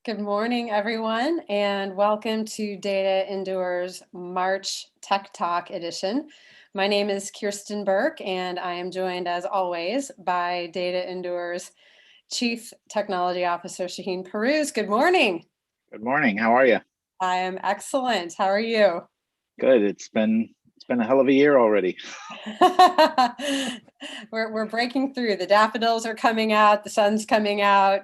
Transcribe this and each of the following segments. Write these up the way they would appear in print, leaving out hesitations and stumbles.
Good morning, everyone, and welcome to DataEndure's March Tech Talk edition. My name is Kirsten Burke, and I am joined, as always, by DataEndure's Chief Technology Officer, Shaheen Peruz. Good morning. Good morning. How are you? I am excellent. How are you? Good. It's been a hell of a year already. We're breaking through. The daffodils are coming out. The sun's coming out.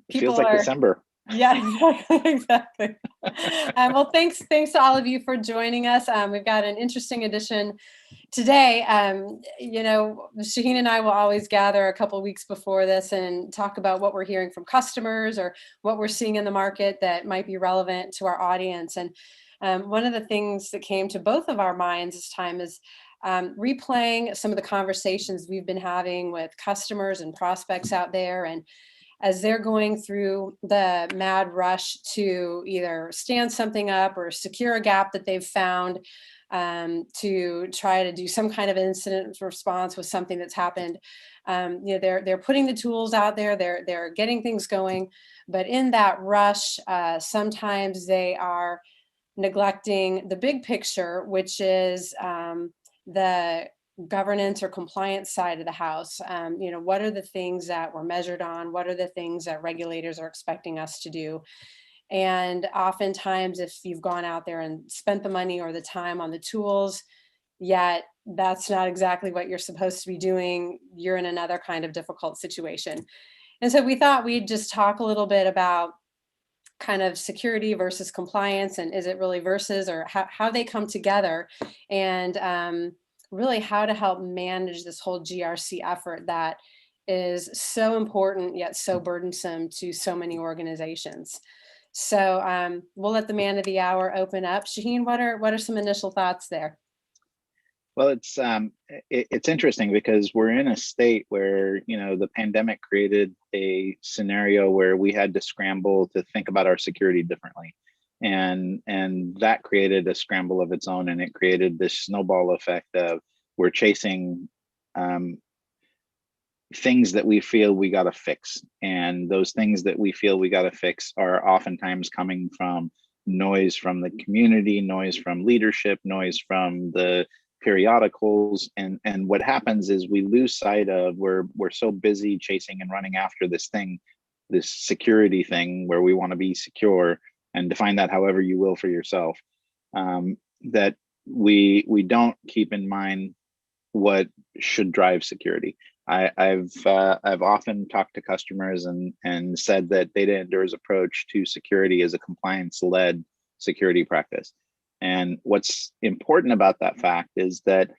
It feels like December. Yeah, exactly. Well, thanks to all of you for joining us. We've got an interesting edition today. Shaheen and I will always gather a couple weeks before this and talk about what we're hearing from customers or what we're seeing in the market that might be relevant to our audience. And one of the things that came to both of our minds this time is replaying some of the conversations we've been having with customers and prospects out there, and as they're going through the mad rush to either stand something up or secure a gap that they've found, to try to do some kind of incident response with something that's happened. They're putting the tools out there, they're getting things going, but in that rush, sometimes they are neglecting the big picture, which is the governance or compliance side of the house. What are the things that we're measured on? What are the things that regulators are expecting us to do? And oftentimes, if you've gone out there and spent the money or the time on the tools, yet that's not exactly what you're supposed to be doing, you're in another kind of difficult situation. And so we thought we'd just talk a little bit about kind of security versus compliance, and is it really versus, or how they come together, and really how to help manage this whole GRC effort that is so important yet so burdensome to so many organizations. So we'll let the man of the hour open up. Shaheen, what are some initial thoughts there? Well, it's interesting because we're in a state where the pandemic created a scenario where we had to scramble to think about our security differently, and that created a scramble of its own, and it created this snowball effect of we're chasing things that we feel we got to fix, and those things that we feel we got to fix are oftentimes coming from noise from the community, noise from leadership, noise from the periodicals, and what happens is we lose sight of we're so busy chasing and running after this security thing where we want to be secure, and define that however you will for yourself, that we don't keep in mind what should drive security. I've often talked to customers and said that DataEndure's approach to security is a compliance-led security practice. And what's important about that fact is that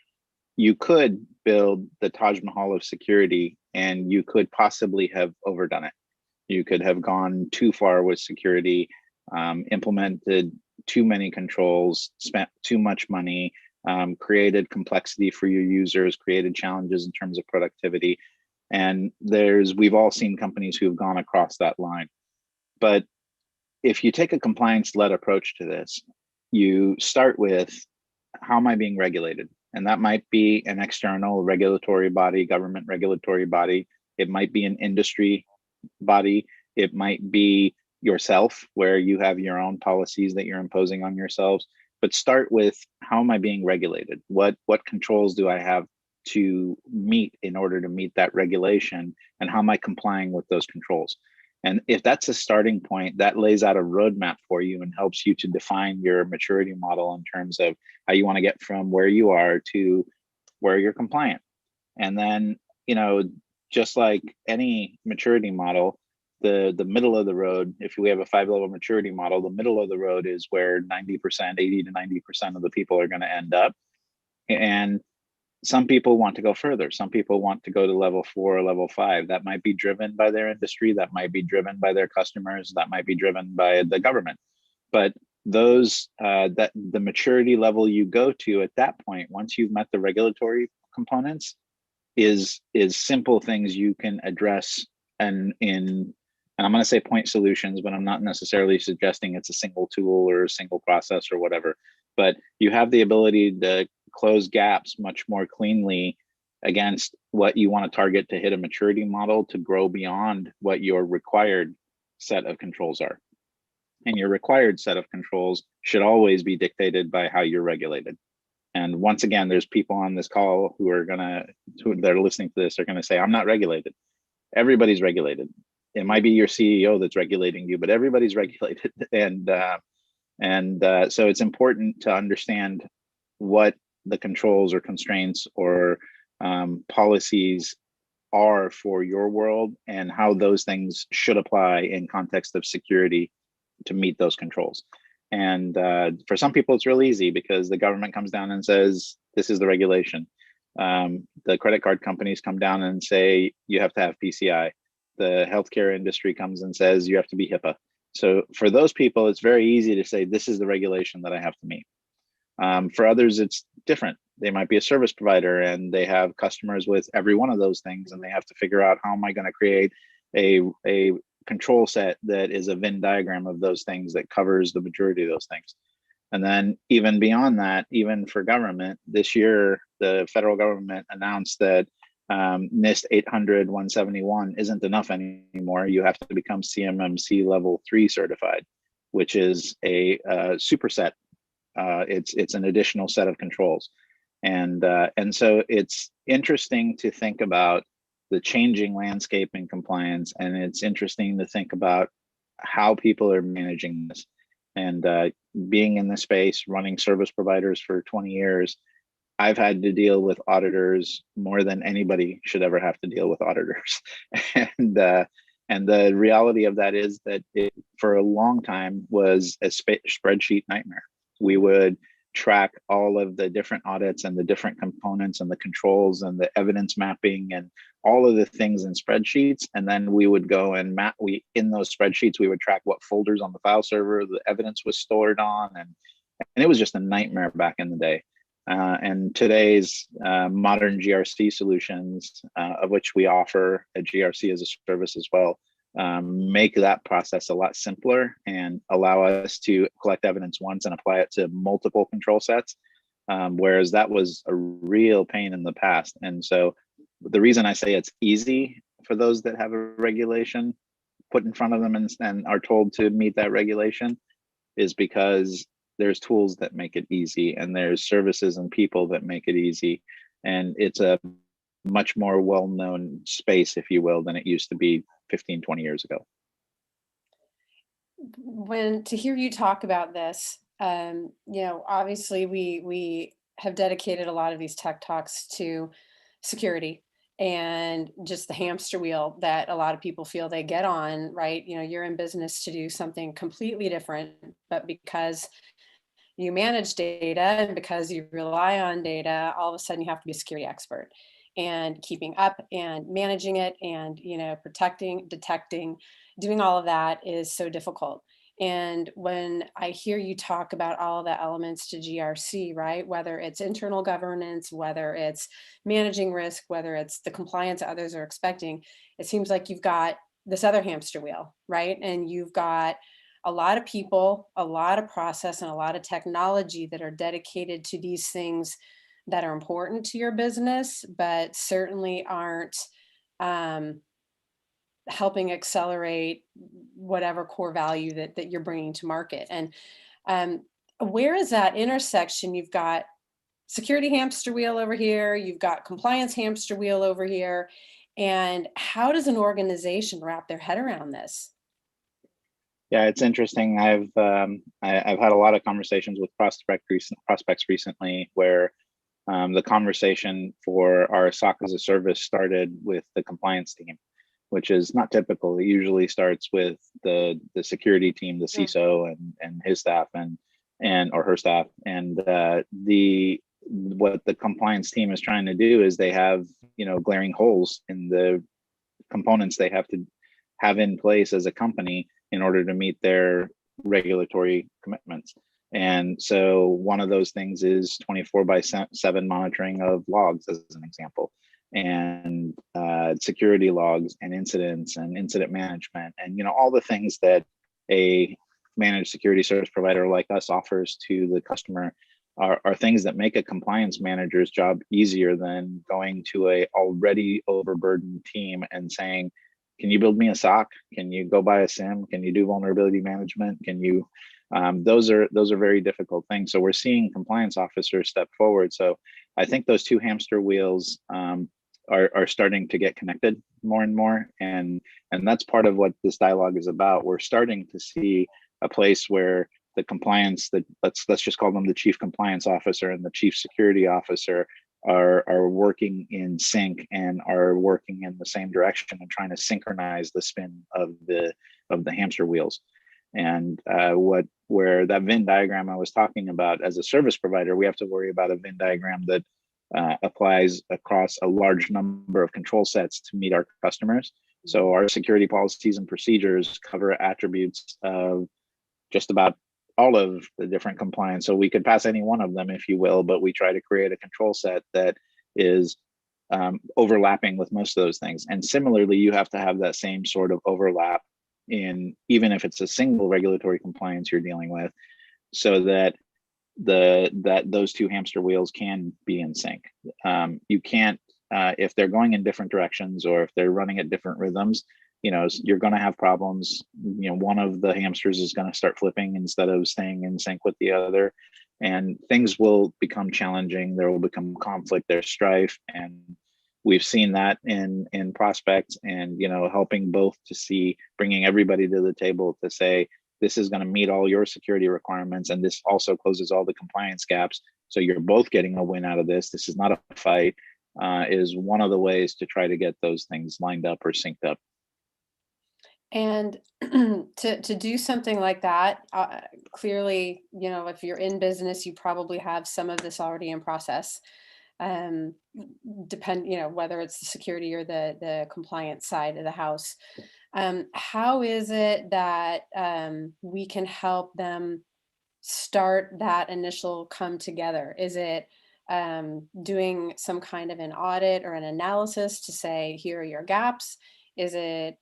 you could build the Taj Mahal of security, and you could possibly have overdone it. You could have gone too far with security, implemented too many controls, spent too much money, created complexity for your users, created challenges in terms of productivity. And we've all seen companies who have gone across that line. But if you take a compliance-led approach to this, you start with, how am I being regulated? And that might be an external regulatory body, government regulatory body. It might be an industry body. It might be yourself, where you have your own policies that you're imposing on yourselves. But start with, how am I being regulated? What controls do I have to meet in order to meet that regulation? And how am I complying with those controls? And if that's a starting point, that lays out a roadmap for you and helps you to define your maturity model in terms of how you want to get from where you are to where you're compliant. And then, just like any maturity model, the middle of the road, if we have a 5-level maturity model, the middle of the road is where 80 to 90% of the people are going to end up. And some people want to go further. Some people want to go to level 4 or level 5. That might be driven by their industry. That might be driven by their customers. That might be driven by the government. But those that the maturity level you go to at that point, once you've met the regulatory components, is simple things you can address, and I'm going to say point solutions, but I'm not necessarily suggesting it's a single tool or a single process or whatever. But you have the ability to close gaps much more cleanly against what you want to target to hit a maturity model to grow beyond what your required set of controls are. And your required set of controls should always be dictated by how you're regulated. And once again, there's people on this call who are they're listening to this, are gonna say, I'm not regulated. Everybody's regulated. It might be your CEO that's regulating you, but everybody's regulated. And so it's important to understand what the controls or constraints or policies are for your world and how those things should apply in context of security to meet those controls. And for some people, it's real easy because the government comes down and says, this is the regulation. The credit card companies come down and say, you have to have PCI. The healthcare industry comes and says, you have to be HIPAA. So for those people, it's very easy to say, this is the regulation that I have to meet. For others, it's different. They might be a service provider and they have customers with every one of those things, and they have to figure out, how am I going to create a control set that is a Venn diagram of those things that covers the majority of those things. And then even beyond that, even for government, this year, the federal government announced that NIST 800-171 isn't enough anymore. You have to become CMMC level 3 certified, which is a superset. It's an additional set of controls. And so it's interesting to think about the changing landscape in compliance, and it's interesting to think about how people are managing this. And being in this space, running service providers for 20 years, I've had to deal with auditors more than anybody should ever have to deal with auditors. And the reality of that is that it, for a long time, was a spreadsheet nightmare. We would track all of the different audits and the different components and the controls and the evidence mapping and all of the things in spreadsheets. And then we would go and in those spreadsheets, we would track what folders on the file server the evidence was stored on. And it was just a nightmare back in the day. And today's modern GRC solutions, of which we offer a GRC as a service as well, make that process a lot simpler and allow us to collect evidence once and apply it to multiple control sets, whereas that was a real pain in the past. And so the reason I say it's easy for those that have a regulation put in front of them and are told to meet that regulation is because there's tools that make it easy, and there's services and people that make it easy. And it's a much more well-known space, if you will, than it used to be 15, 20 years ago. When to hear you talk about this, obviously we have dedicated a lot of these tech talks to security and just the hamster wheel that a lot of people feel they get on, right? You're in business to do something completely different, but because you manage data and because you rely on data, all of a sudden you have to be a security expert, and keeping up and managing it and, protecting, detecting, doing all of that is so difficult. And when I hear you talk about all the elements to GRC, right, whether it's internal governance, whether it's managing risk, whether it's the compliance others are expecting, it seems like you've got this other hamster wheel, right? And you've got a lot of people, a lot of process, and a lot of technology that are dedicated to these things that are important to your business, but certainly aren't helping accelerate whatever core value that you're bringing to market. And where is that intersection? You've got security hamster wheel over here, you've got compliance hamster wheel over here, and how does an organization wrap their head around this? Yeah, it's interesting. I've had a lot of conversations with prospects recently where the conversation for our SOC as a service started with the compliance team, which is not typical. It usually starts with the security team, the CISO and his staff and or her staff. And what the compliance team is trying to do is they have glaring holes in the components they have to have in place as a company in order to meet their regulatory commitments. And so one of those things is 24/7 monitoring of logs, as an example, and security logs and incidents and incident management, and all the things that a managed security service provider like us offers to the customer. are things that make a compliance manager's job easier than going to a already overburdened team and saying, can you build me a SOC? Can you go buy a SIM? Can you do vulnerability management? Can you, those are very difficult things. So we're seeing compliance officers step forward. So I think those two hamster wheels are starting to get connected more and more. And that's part of what this dialogue is about. We're starting to see a place where the compliance, that let's just call them the chief compliance officer and the chief security officer, are working in sync and are working in the same direction and trying to synchronize the spin of the hamster wheels. And where that Venn diagram I was talking about, as a service provider, we have to worry about a Venn diagram that applies across a large number of control sets to meet our customers. So our security policies and procedures cover attributes of just about all of the different compliance. So we could pass any one of them, if you will, but we try to create a control set that is overlapping with most of those things. And similarly, you have to have that same sort of overlap in, even if it's a single regulatory compliance you're dealing with, so that those two hamster wheels can be in sync. You can't, if they're going in different directions or if they're running at different rhythms, you're going to have problems. One of the hamsters is going to start flipping instead of staying in sync with the other, and things will become challenging. There will become conflict, there's strife, and we've seen that in prospects, and helping both to see, bringing everybody to the table to say, this is going to meet all your security requirements, and this also closes all the compliance gaps, so you're both getting a win out of this. This is not a fight, is one of the ways to try to get those things lined up or synced up. And to do something like that, clearly, if you're in business, you probably have some of this already in process. Whether it's the security or the compliance side of the house. How is it that we can help them start that initial come together? Is it doing some kind of an audit or an analysis to say, here are your gaps? Is it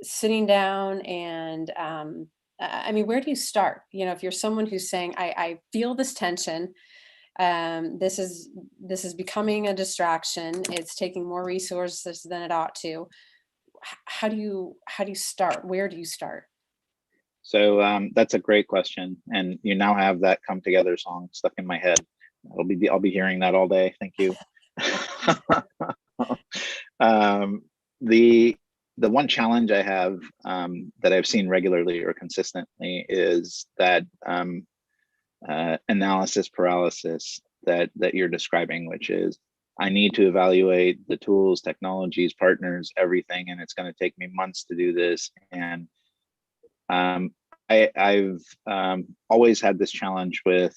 sitting down and where do you start? If you're someone who's saying, I feel this tension, this is becoming a distraction, it's taking more resources than it ought to. How do you start? Where do you start? So that's a great question, and you now have that "Come Together" song stuck in my head. I'll be hearing that all day. Thank you. The one challenge I have that I've seen regularly or consistently is that analysis paralysis that you're describing, which is, I need to evaluate the tools, technologies, partners, everything, and it's going to take me months to do this. And I've always had this challenge with,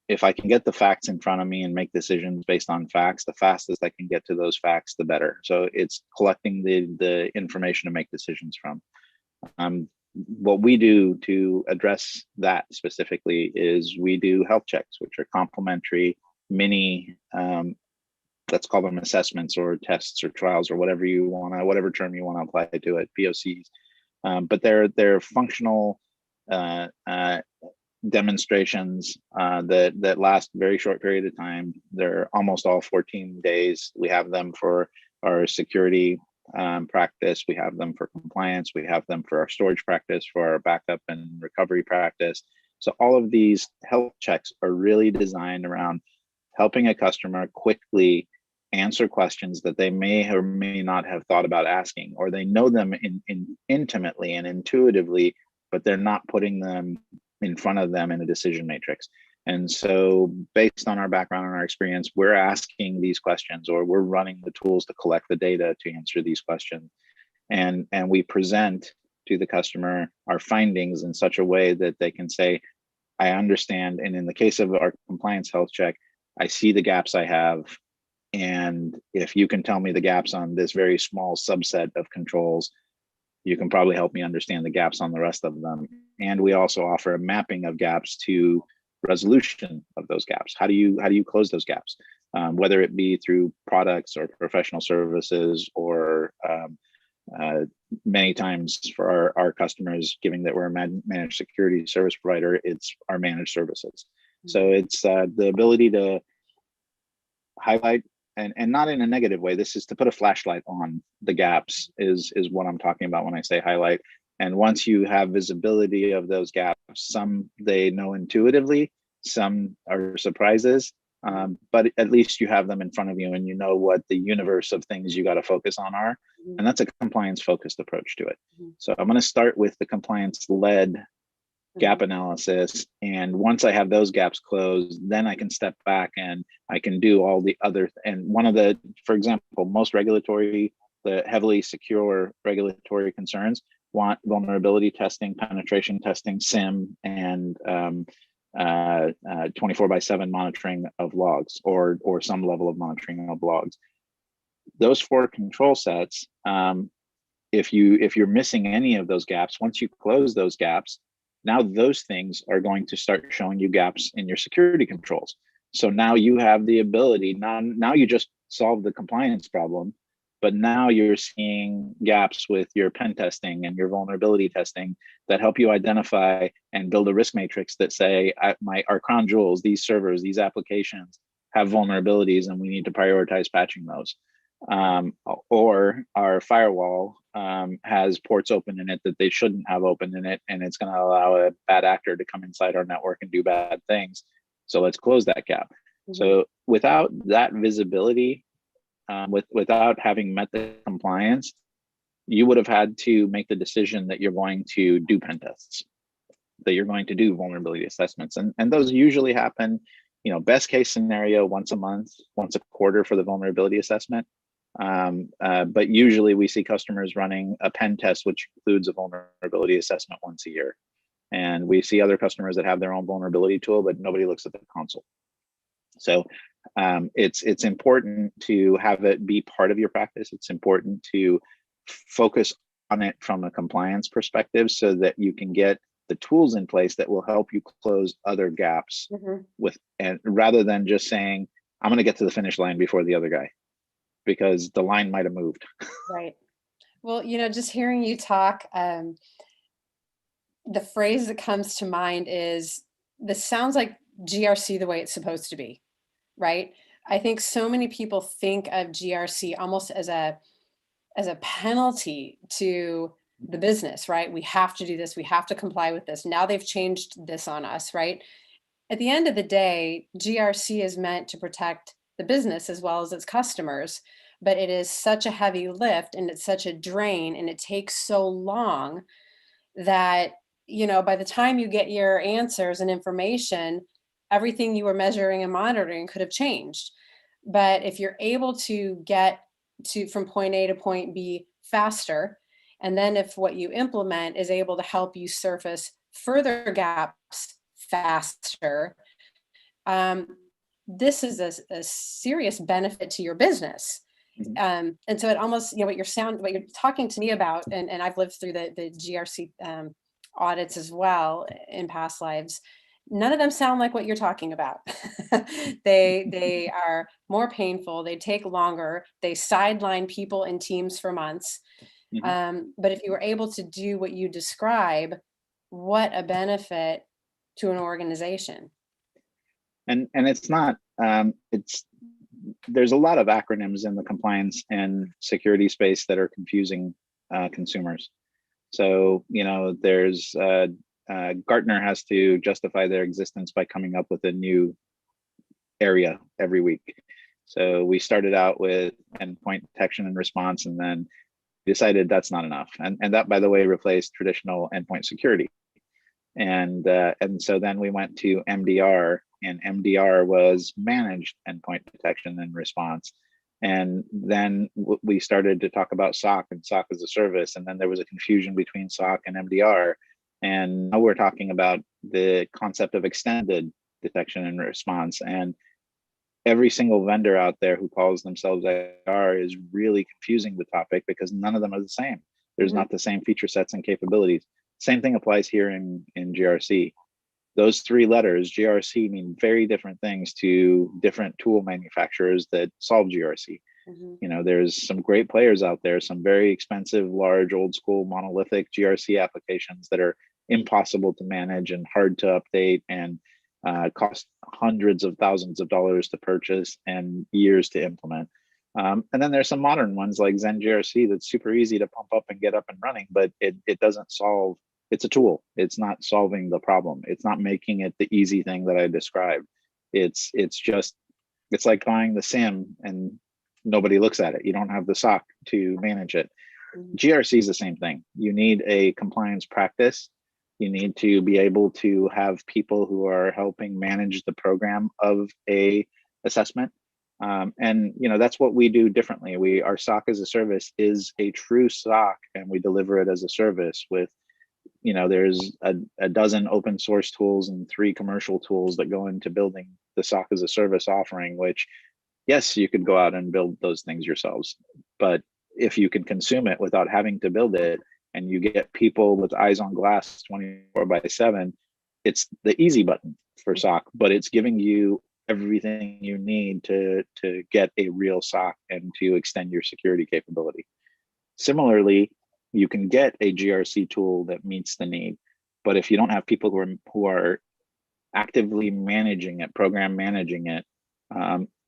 if I can get the facts in front of me and make decisions based on facts, the fastest I can get to those facts, the better. So it's collecting the information to make decisions from. What we do to address that specifically is we do health checks, which are complimentary mini, let's call them assessments or tests or trials or whatever term you want to apply to it, POCs. But they're functional demonstrations that last a very short period of time. They're almost all 14 days. We have them for our security practice, we have them for compliance, we have them for our storage practice, for our backup and recovery practice. So all of these health checks are really designed around helping a customer quickly answer questions that they may or may not have thought about asking, or they know them intimately and intuitively, but they're not putting them in front of them in a decision matrix. And so based on our background and our experience, we're asking these questions, or we're running the tools to collect the data to answer these questions. And we present to the customer our findings in such a way that they can say, I understand. And in the case of our compliance health check, I see the gaps I have. And if you can tell me the gaps on this very small subset of controls, you can probably help me understand the gaps on the rest of them. And we also offer a mapping of gaps to resolution of those gaps. How do you close those gaps? Whether it be through products or professional services, or many times for our customers, given that we're a managed security service provider, it's our managed services. So it's the ability to highlight, and not in a negative way. This is to put a flashlight on the gaps is what I'm talking about when I say highlight. And once you have visibility of those gaps, some they know intuitively, some are surprises, but at least you have them in front of you and you know what the universe of things you got to focus on are. And that's a compliance focused approach to it. So I'm going to start with the compliance led gap analysis. And once I have those gaps closed, then I can step back and I can do all the other, and one of the, for example, most regulatory, the heavily secure regulatory concerns want vulnerability testing, penetration testing, SIM, and 24/7 monitoring of logs or some level of monitoring of logs. Those 4 control sets, if you're missing any of those gaps, once you close those gaps, now those things are going to start showing you gaps in your security controls. So now you have the ability, now you just solved the compliance problem, but now you're seeing gaps with your pen testing and your vulnerability testing that help you identify and build a risk matrix that say, our crown jewels, these servers, these applications have vulnerabilities and we need to prioritize patching those. Or our firewall has ports open in it that they shouldn't have open in it, and it's going to allow a bad actor to come inside our network and do bad things. So let's close that gap. So without that visibility, without having met the compliance, you would have had to make the decision that you're going to do pen tests, that you're going to do vulnerability assessments, and those usually happen, best case scenario once a month, once a quarter for the vulnerability assessment. But usually we see customers running a pen test, which includes a vulnerability assessment once a year. And we see other customers that have their own vulnerability tool, but nobody looks at the console. So it's important to have it be part of your practice. It's important to focus on it from a compliance perspective so that you can get the tools in place that will help you close other gaps and rather than just saying, I'm going to get to the finish line before the other guy, because the line might have moved. Right. Well, just hearing you talk, the phrase that comes to mind is, this sounds like GRC the way it's supposed to be, right? I think so many people think of GRC almost as a penalty to the business, right? We have to do this. We have to comply with this. Now they've changed this on us, right? At the end of the day, GRC is meant to protect the business as well as its customers, but it is such a heavy lift and it's such a drain and it takes so long that, by the time you get your answers and information, everything you were measuring and monitoring could have changed. But if you're able to get from point A to point B faster, and then if what you implement is able to help you surface further gaps faster, this is a serious benefit to your business. And so it almost, what you're talking to me about, and I've lived through the GRC audits as well in past lives. None of them sound like what you're talking about. They are more painful. They take longer. They sideline people and teams for months. But if you were able to do what you describe, what a benefit to an organization. And it's not, there's a lot of acronyms in the compliance and security space that are confusing consumers. So, there's Gartner has to justify their existence by coming up with a new area every week. So we started out with endpoint detection and response, and then decided that's not enough. And that, by the way, replaced traditional endpoint security. And so then we went to MDR, and MDR was managed endpoint detection and response. And then we started to talk about SOC and SOC as a service. And then there was a confusion between SOC and MDR. And now we're talking about the concept of extended detection and response. And every single vendor out there who calls themselves IR is really confusing the topic because none of them are the same. There's not the same feature sets and capabilities. Same thing applies here in GRC. Those 3 letters, GRC, mean very different things to different tool manufacturers that solve GRC. There's some great players out there, some very expensive, large, old school, monolithic GRC applications that are impossible to manage and hard to update. And cost hundreds of thousands of dollars to purchase and years to implement. And then there's some modern ones like Zen GRC that's super easy to pump up and get up and running, but it doesn't solve. It's a tool. It's not solving the problem. It's not making it the easy thing that I described. It's like buying the SIM and nobody looks at it. You don't have the SOC to manage it. GRC is the same thing. You need a compliance practice. You need to be able to have people who are helping manage the program of a assessment. And that's what we do differently. Our SOC as a service is a true SOC, and we deliver it as a service with, there's a dozen open source tools and 3 commercial tools that go into building the SOC as a service offering, which, yes, you could go out and build those things yourselves. But if you can consume it without having to build it, and you get people with eyes on glass 24/7, it's the easy button for SOC, but it's giving you everything you need to get a real SOC and to extend your security capability. Similarly, you can get a GRC tool that meets the need, but if you don't have people who are actively managing it, program managing it,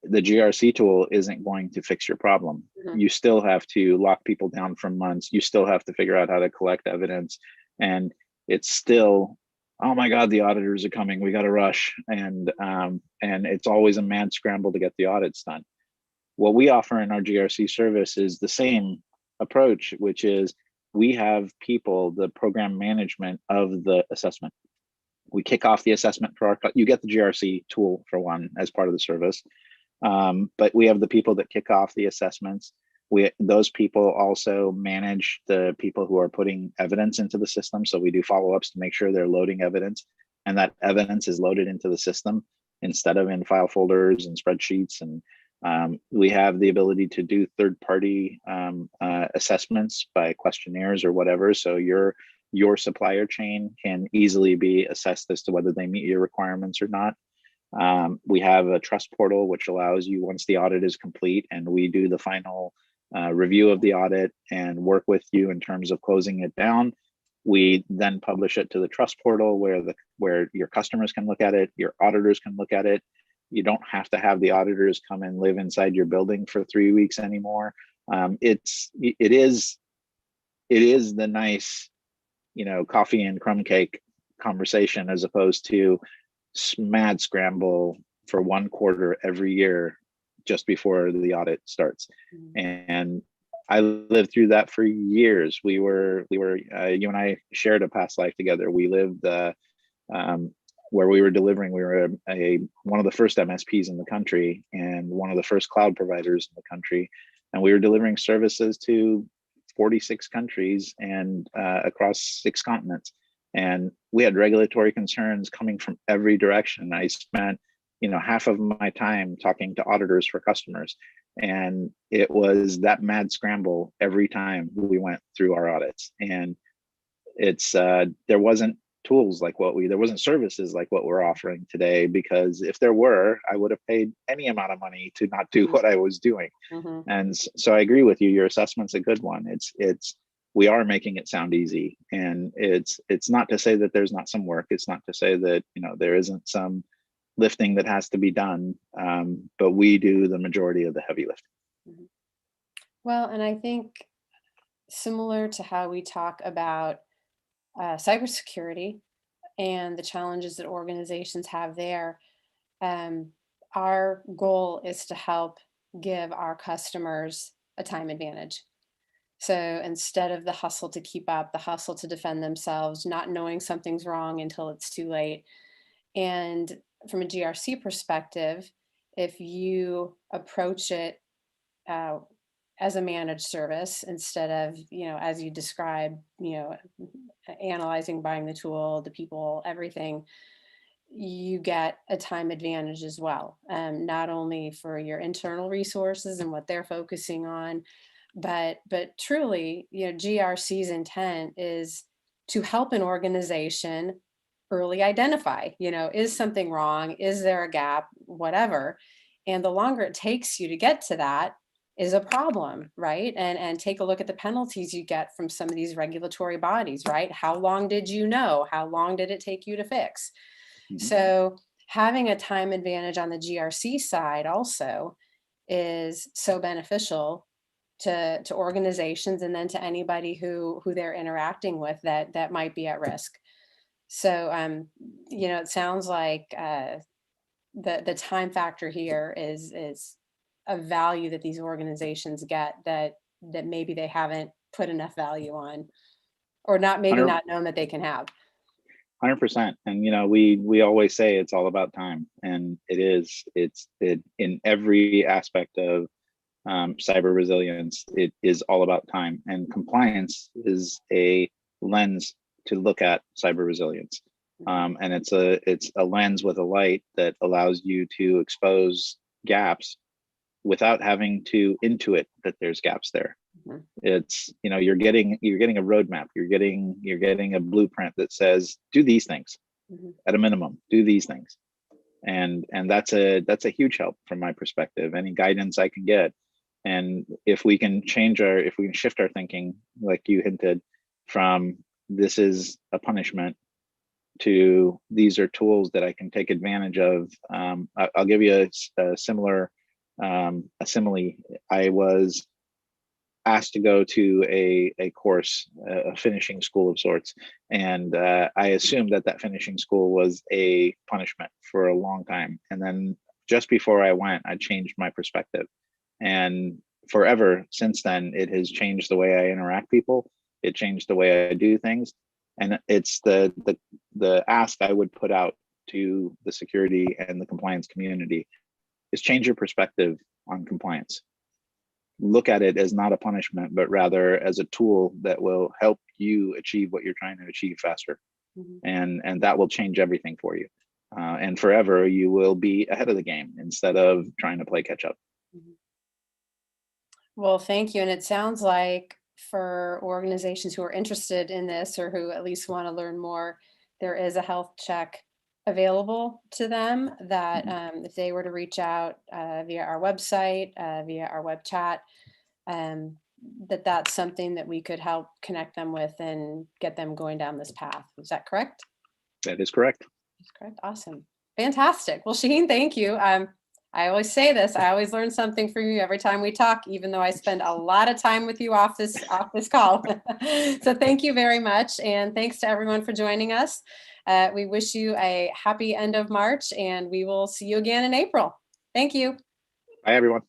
the GRC tool isn't going to fix your problem. You still have to lock people down for months. You still have to figure out how to collect evidence, and it's still, oh my God, the auditors are coming. We got to rush, and it's always a mad scramble to get the audits done. What we offer in our GRC service is the same approach, which is we have people, the program management of the assessment. We kick off the assessment for you get the GRC tool for one as part of the service. But we have the people that kick off the assessments. Those people also manage the people who are putting evidence into the system. So we do follow-ups to make sure they're loading evidence, and that evidence is loaded into the system instead of in file folders and spreadsheets. And we have the ability to do third-party assessments by questionnaires or whatever. So your supplier chain can easily be assessed as to whether they meet your requirements or not. We have a trust portal, which allows you, once the audit is complete and we do the final review of the audit and work with you in terms of closing it down, we then publish it to the trust portal where your customers can look at it, your auditors can look at it. You don't have to have the auditors come and live inside your building for 3 weeks anymore. It is the nice, coffee and crumb cake conversation, as opposed to mad scramble for 1 quarter every year just before the audit starts. And I lived through that for years. We were you and I shared a past life together. We lived where we were delivering. We were one of the first MSPs in the country and one of the first cloud providers in the country, and we were delivering services to 46 countries and across 6 continents. And we had regulatory concerns coming from every direction. I spent, half of my time talking to auditors for customers. And it was that mad scramble every time we went through our audits. And there wasn't tools like there wasn't services like what we're offering today, because if there were, I would have paid any amount of money to not do what I was doing. And so I agree with you. Your assessment's a good one. We are making it sound easy, and it's not to say that there's not some work. It's not to say that there isn't some lifting that has to be done, but we do the majority of the heavy lifting. Well, and I think similar to how we talk about cybersecurity and the challenges that organizations have there, our goal is to help give our customers a time advantage. So instead of the hustle to keep up, the hustle to defend themselves, not knowing something's wrong until it's too late. And from a GRC perspective, if you approach it as a managed service instead of, as you described, analyzing, buying the tool, the people, everything, you get a time advantage as well. Not only for your internal resources and what they're focusing on, but truly, GRC's intent is to help an organization early identify, is something wrong? Is there a gap? Whatever. And the longer it takes you to get to that is a problem, right? And take a look at the penalties you get from some of these regulatory bodies, right? How long did you know? How long did it take you to fix? So having a time advantage on the GRC side also is so beneficial to organizations, and then to anybody who they're interacting with that might be at risk. So it sounds like the time factor here is a value that these organizations get that maybe they haven't put enough value on, or maybe 100, not known that they can have. 100%. And we always say it's all about time, and it is. It's in every aspect of cyber resilience. It is all about time, and compliance is a lens to look at cyber resilience. And it's a lens with a light that allows you to expose gaps without having to intuit that there's gaps there. Mhm. It's you're getting a roadmap. You're getting a blueprint that says do these things. Mhm. At a minimum, do these things, and that's a huge help from my perspective. Any guidance I can get, and if we can shift our thinking, like you hinted, from this is a punishment to these are tools that I can take advantage of. I'll give you a similar a simile. I was asked to go to a course, a finishing school of sorts, and I assumed that finishing school was a punishment for a long time. And then just before I went, I changed my perspective, and forever since then, it has changed the way I interact people. It changed the way I do things, and it's the ask I would put out to the security and the compliance community is change your perspective on compliance. Look at it as not a punishment, but rather as a tool that will help you achieve what you're trying to achieve faster. Mhm. And that will change everything for you. And forever you will be ahead of the game instead of trying to play catch up. Mhm. Well, thank you. And it sounds like for organizations who are interested in this, or who at least want to learn more, there is a health check available to them that Mhm. if they were to reach out via our website, via our web chat, um, that's something that we could help connect them with and get them going down this path. Is that correct? That is correct. That's correct. Awesome. Fantastic. Well, Shaheen, thank you. I always say this, I always learn something from you every time we talk, even though I spend a lot of time with you off this call. So thank you very much. And thanks to everyone for joining us. We wish you a happy end of March, and we will see you again in April. Thank you. Bye, everyone.